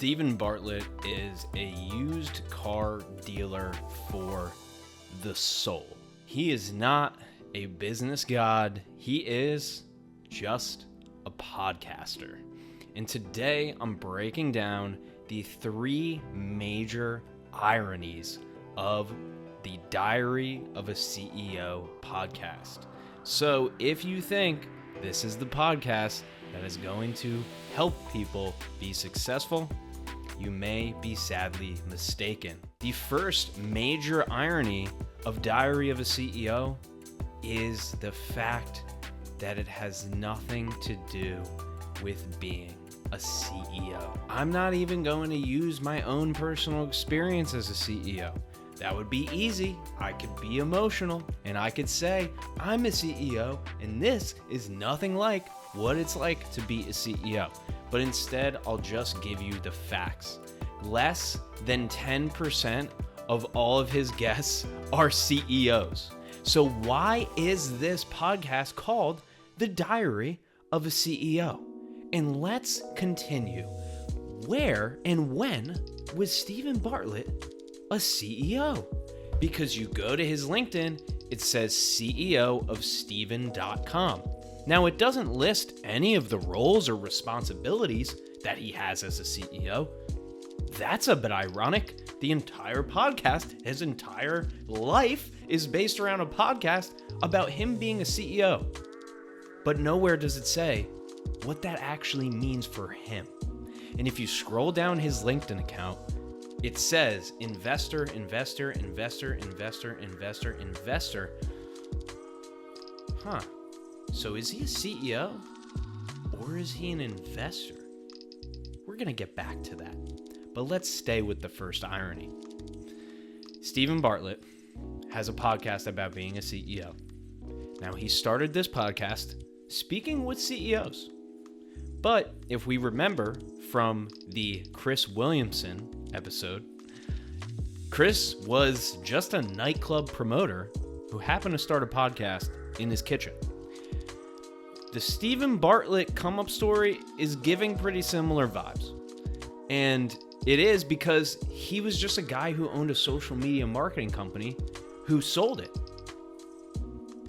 Steven Bartlett is a used car dealer for the soul. He is not a business god. He is just a podcaster. And today I'm breaking down the 3 major ironies of the Diary of a CEO podcast. So if you think this is the podcast that is going to help people be successful, you may be sadly mistaken. The first major irony of Diary of a CEO is the fact that it has nothing to do with being a CEO. I'm not even going to use my own personal experience as a CEO. That would be easy. I could be emotional and I could say, I'm a CEO and this is nothing like what it's like to be a CEO. But instead, I'll just give you the facts. Less than 10% of all of his guests are CEOs. So why is this podcast called The Diary of a CEO? And let's continue. Where and when was Steven Bartlett a CEO? Because you go to his LinkedIn, it says CEO of Steven.com. Now, it doesn't list any of the roles or responsibilities that he has as a CEO. That's a bit ironic. The entire podcast, his entire life, is based around a podcast about him being a CEO. But nowhere does it say what that actually means for him. And if you scroll down his LinkedIn account, it says investor, investor, investor, investor, investor, investor. Huh. So is he a CEO or is he an investor? We're going to get back to that. But let's stay with the first irony. Steven Bartlett has a podcast about being a CEO. Now, he started this podcast speaking with CEOs. But if we remember from the Chris Williamson episode, Chris was just a nightclub promoter who happened to start a podcast in his kitchen. The Steven Bartlett come-up story is giving pretty similar vibes. And it is because he was just a guy who owned a social media marketing company who sold it.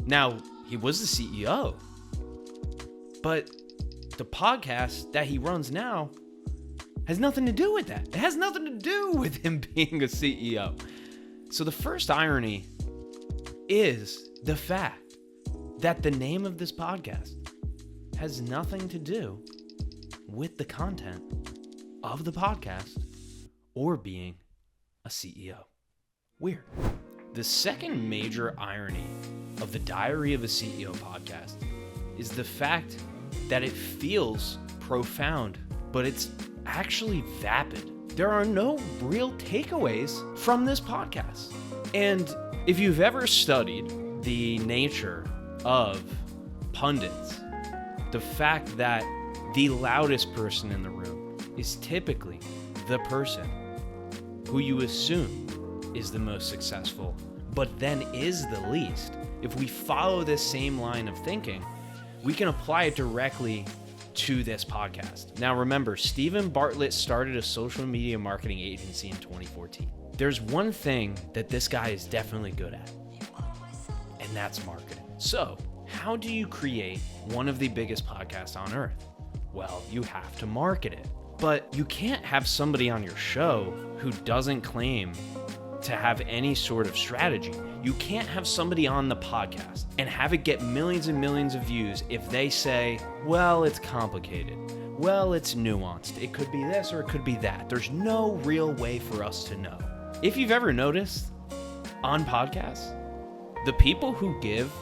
Now, he was the CEO, but the podcast that he runs now has nothing to do with that. It has nothing to do with him being a CEO. So the first irony is the fact that the name of this podcast has nothing to do with the content of the podcast or being a CEO. Weird. The second major irony of the Diary of a CEO podcast is the fact that it feels profound, but it's actually vapid. There are no real takeaways from this podcast. And if you've ever studied the nature of pundits, the fact that the loudest person in the room is typically the person who you assume is the most successful, but then is the least. If we follow this same line of thinking, we can apply it directly to this podcast. Now remember, Steven Bartlett started a social media marketing agency in 2014. There's one thing that this guy is definitely good at, and that's marketing. So, how do you create one of the biggest podcasts on earth? Well, you have to market it. But you can't have somebody on your show who doesn't claim to have any sort of strategy. You can't have somebody on the podcast and have it get millions and millions of views if they say, well, it's complicated. Well, it's nuanced. It could be this or it could be that. There's no real way for us to know. If you've ever noticed on podcasts, the people who give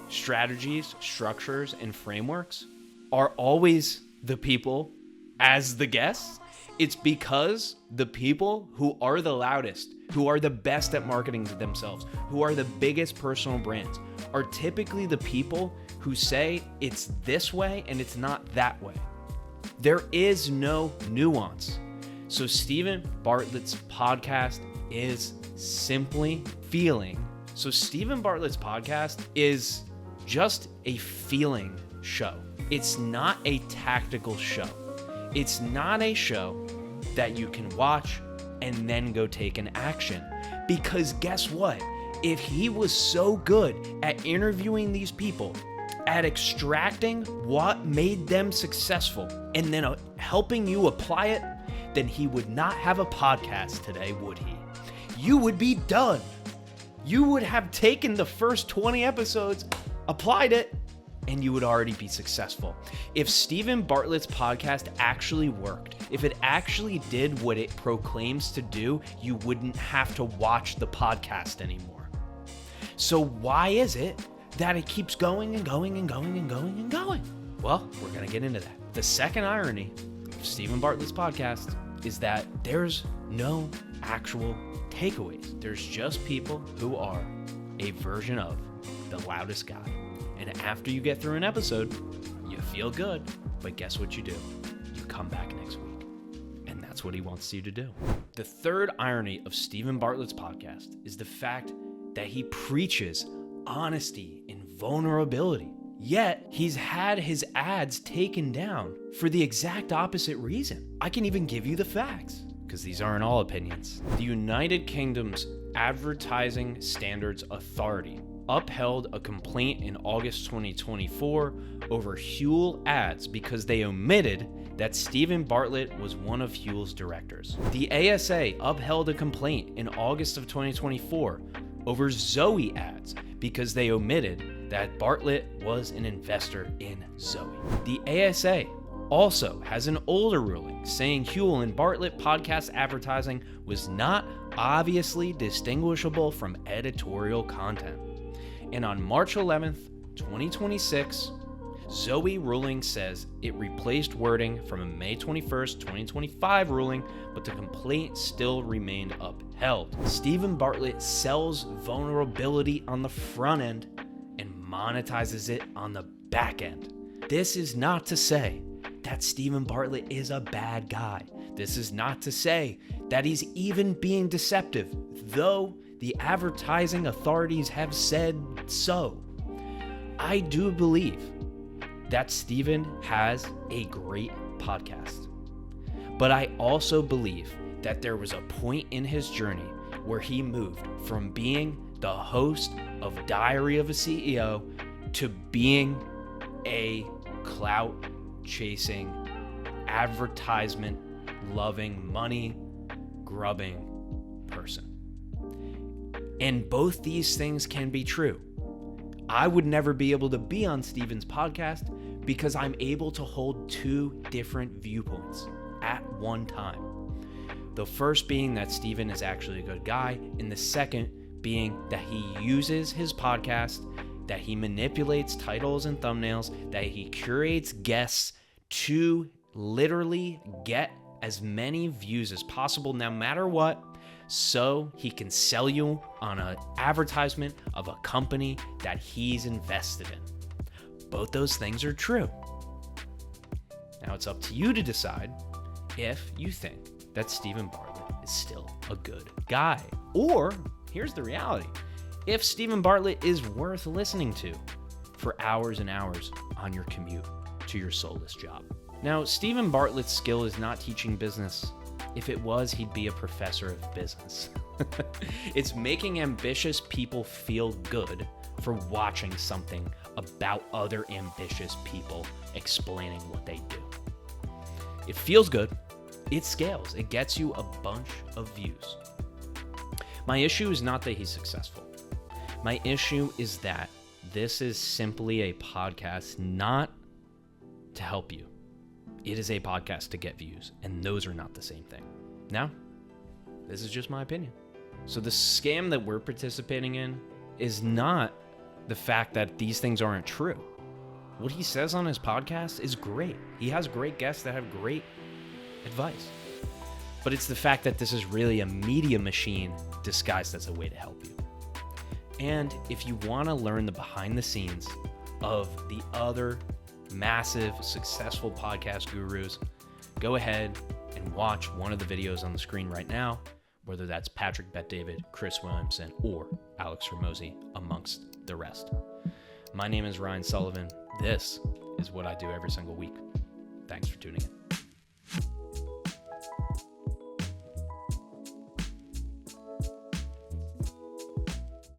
strategies, structures, and frameworks are always the people as the guests. It's because the people who are the loudest, who are the best at marketing to themselves, who are the biggest personal brands, are typically the people who say it's this way and it's not that way. There is no nuance. So Steven Bartlett's podcast is simply feeling. So Steven Bartlett's podcast is just a feeling show. It's not a tactical show. It's not a show that you can watch and then go take an action. Because guess what? If he was so good at interviewing these people, at extracting what made them successful, and then helping you apply it, then he would not have a podcast today, would he? You would be done. You would have taken the first 20 episodes, applied it, and you would already be successful. If Steven Bartlett's podcast actually worked, if it actually did what it proclaims to do, you wouldn't have to watch the podcast anymore. So why is it that it keeps going and going and going and going and going? Well, we're going to get into that. The second irony of Steven Bartlett's podcast is that there's no actual takeaways. There's just people who are a version of the loudest guy. And after you get through an episode, you feel good, but guess what you do? You come back next week. And that's what he wants you to do. The third irony of Steven Bartlett's podcast is the fact that he preaches honesty and vulnerability. Yet, he's had his ads taken down for the exact opposite reason. I can even give you the facts, because these aren't all opinions. The United Kingdom's Advertising Standards Authority upheld a complaint in August 2024 over Huel ads because they omitted that Steven Bartlett was one of Huel's directors. The ASA upheld a complaint in August of 2024 over Zoe ads because they omitted that Bartlett was an investor in Zoe. The ASA also has an older ruling saying Huel and Bartlett podcast advertising was not obviously distinguishable from editorial content. And on March 11th, 2026, Zoe ruling says it replaced wording from a May 21st, 2025 ruling, but the complaint still remained upheld. Steven Bartlett sells vulnerability on the front end and monetizes it on the back end. This is not to say that Steven Bartlett is a bad guy. This is not to say that he's even being deceptive, though the advertising authorities have said so. I do believe that Steven has a great podcast, but I also believe that there was a point in his journey where he moved from being the host of Diary of a CEO to being a clout-chasing, advertisement-loving, money-grubbing person. And both these things can be true. I would never be able to be on Steven's podcast because I'm able to hold two different viewpoints at one time. The first being that Steven is actually a good guy, and the second being that he uses his podcast, that he manipulates titles and thumbnails, that he curates guests to literally get as many views as possible, no matter what, so he can sell you on an advertisement of a company that he's invested in. Both those things are true. Now it's up to you to decide if you think that Steven Bartlett is still a good guy. Or, here's the reality, if Steven Bartlett is worth listening to for hours and hours on your commute to your soulless job. Now, Steven Bartlett's skill is not teaching business. If it was, he'd be a professor of business. It's making ambitious people feel good for watching something about other ambitious people explaining what they do. It feels good. It scales. It gets you a bunch of views. My issue is not that he's successful. My issue is that this is simply a podcast not to help you. It is a podcast to get views, and those are not the same thing. Now, this is just my opinion. So the scam that we're participating in is not the fact that these things aren't true. What he says on his podcast is great. He has great guests that have great advice. But it's the fact that this is really a media machine disguised as a way to help you. And if you want to learn the behind the scenes of the other massive, successful podcast gurus, go ahead and watch one of the videos on the screen right now, whether that's Patrick Bet-David, Chris Williamson, or Alex Ramosi, amongst the rest. My name is Ryan Sullivan. This is what I do every single week. Thanks for tuning in.